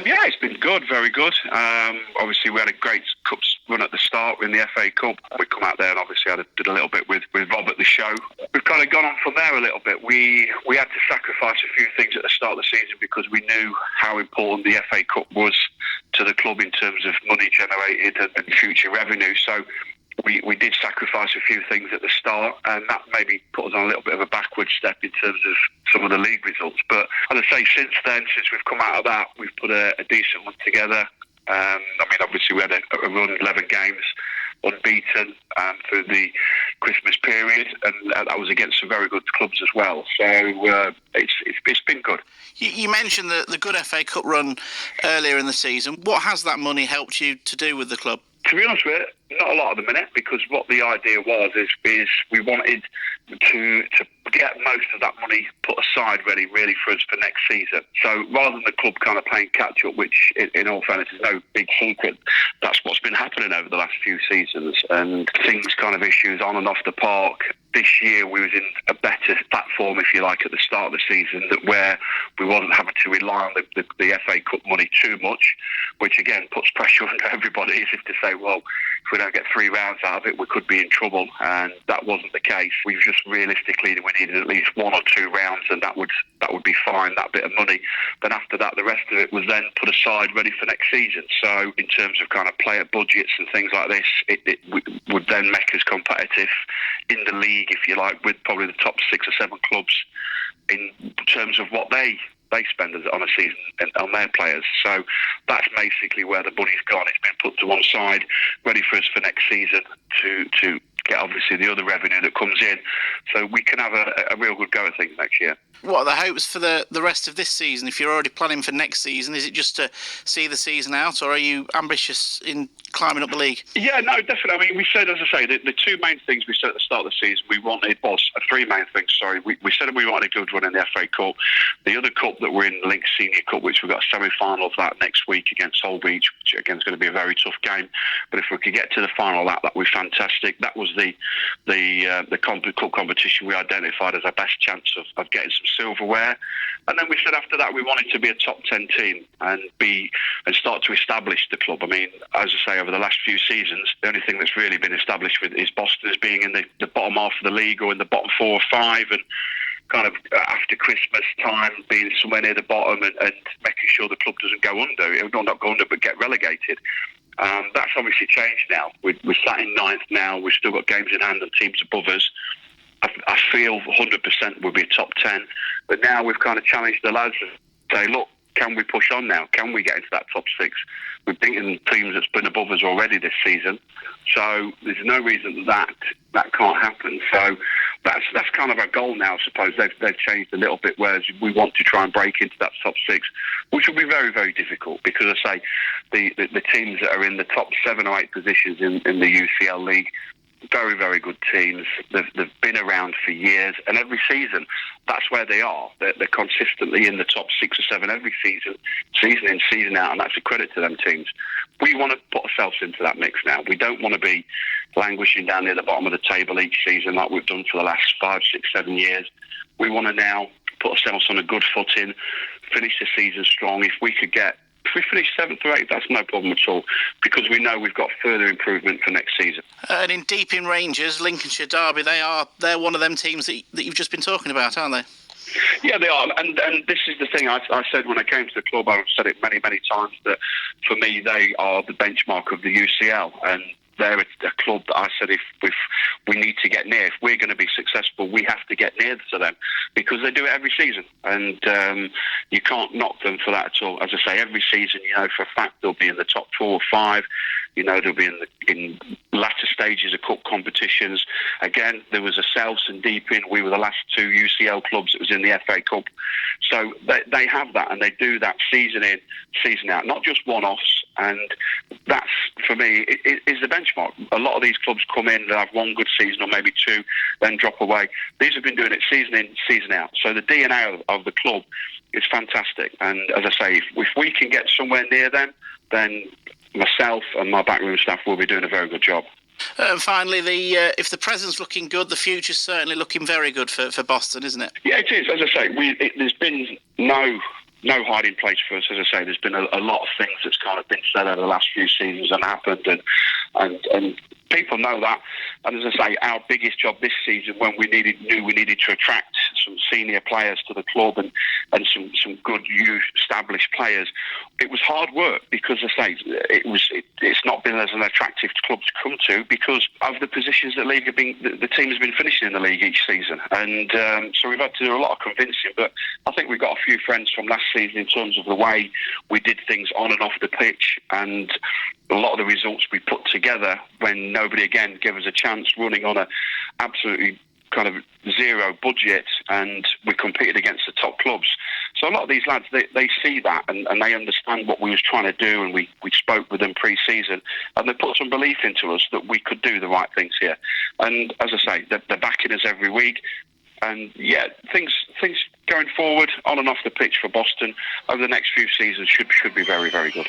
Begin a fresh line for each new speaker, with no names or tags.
Yeah, it's been good, very good. Obviously, we had a great Cups run at the start in the FA Cup. We come out there and obviously did a little bit with Rob at the show. We've kind of gone on from there a little bit. We had to sacrifice a few things at the start of the season because we knew how important the FA Cup was to the club in terms of money generated and future revenue. So we did sacrifice a few things at the start, and that maybe put us on a little bit of a backward step in terms of some of the league results. But as I say, since we've come out of that, we've put a decent one together. Obviously we had a run 11 games unbeaten through the Christmas period, and that was against some very good clubs as well. So it's been good.
You mentioned the good FA Cup run earlier in the season. What has that money helped you to do with the club?
To be honest with you, not a lot at the minute, because what the idea was is we wanted to get most of that money put aside ready really for us for next season. So rather than the club kind of playing catch up, which in all fairness is no big secret, that's what's been happening over the last few seasons, and things kind of issues on and off the park. This year we was in a better platform, if you like, at the start of the season, that where we wasn't having to rely on the FA Cup money too much, which again puts pressure on everybody, as if to say, well, if we don't get 3 rounds out of it, we could be in trouble, and that wasn't the case. We just realistically we needed at least 1 or 2 rounds, and that would be fine, that bit of money. Then after that, the rest of it was then put aside ready for next season. So in terms of kind of player budgets and things like this, it would then make us competitive in the league, if you like, with probably the top 6 or 7 clubs in terms of what they spend on a season on their players. So that's basically where the money's gone. It's been put to one side, ready for us for next season to get obviously the other revenue that comes in, so we can have a real good go at things next year.
What are the hopes for the rest of this season? If you're already planning for next season, is it just to see the season out, or are you ambitious in climbing up the league?
Yeah, no, definitely. I mean, we said, as I say, the 2 main things we said at the start of the season, we wanted, 3 main things, sorry. We said we wanted a good run in the FA Cup. The other cup that we're in, the Link Senior Cup, which we've got a semi-final of that next week against Holbeach, which again is going to be a very tough game. But if we could get to the final, that would be fantastic. That was the cup competition we identified as our best chance of getting some silverware. And then we said after that we wanted to be a top 10 team and start to establish the club. I mean, as I say, over the last few seasons, the only thing that's really been established with is Boston as being in the bottom half of the league, or in the bottom 4 or 5, and kind of after Christmas time being somewhere near the bottom and making sure the club doesn't go under. It will not go under, but get relegated. That's obviously changed now. We're sat in 9th now. We've still got games in hand and teams above us. I feel 100% we'll be a top 10. But now we've kind of challenged the lads and say, look, can we push on now? Can we get into that top 6? We've beaten teams that's been above us already this season. So there's no reason that can't happen. So that's kind of our goal now, I suppose. They've changed a little bit, whereas we want to try and break into that top 6, which will be very, very difficult, because I say the teams that are in the top 7 or 8 positions in the UCL League, very, very good teams. They've been around for years, and every season, that's where they are. They're consistently in the top 6 or 7 every season in, season out, and that's a credit to them teams. We want to put ourselves into that mix now. We don't want to be languishing down near the bottom of the table each season like we've done for the last 5, 6, 7 years. We want to now put ourselves on a good footing, finish the season strong. If we finish 7th or 8th, that's no problem at all, because we know we've got further improvement for next season.
And in Deep in Rangers, Lincolnshire Derby, they're one of them teams that you've just been talking about, aren't they?
Yeah, they are, and this is the thing I said when I came to the club. I've said it many, many times, that for me they are the benchmark of the UCL, and they're a club that I said if we need to get near. If we're going to be successful, we have to get near to them, because they do it every season, and you can't knock them for that at all. As I say, every season, you know for a fact they'll be in the top 4 or 5. You know, they'll be in latter stages of cup competitions. Again, there was a South and Deep in. We were the last 2 UCL clubs that was in the FA Cup. So they have that, and they do that season in, season out, not just one-offs. And that's, for me, is the benchmark. A lot of these clubs come in, they'll have 1 good season or maybe 2, then drop away. These have been doing it season in, season out. So the DNA of the club is fantastic. And as I say, if we can get somewhere near them, then myself and my backroom staff will be doing a very good job.
Finally, if the present's looking good, the future's certainly looking very good for Boston, isn't it?
Yeah, it is. As I say, there's been no no hiding place for us. As I say, there's been a lot of things that's kind of been said over the last few seasons and happened, and people know that. And as I say, our biggest job this season, when we knew we needed to attract some senior players to the club and some good youth established players, it was hard work, because as I say, it's not been as an attractive club to come to because of the positions that the team has been finishing in the league each season. And so we've had to do a lot of convincing, but I think we've got a few friends from last season in terms of the way we did things on and off the pitch, and a lot of the results we put together when nobody again gave us a chance, running on a absolutely kind of zero budget, and we competed against the top clubs. So a lot of these lads, they see that and they understand what we was trying to do, and we spoke with them pre-season, and they put some belief into us that we could do the right things here. And as I say, they're backing us every week. And yeah, things going forward on and off the pitch for Boston over the next few seasons should be very, very good.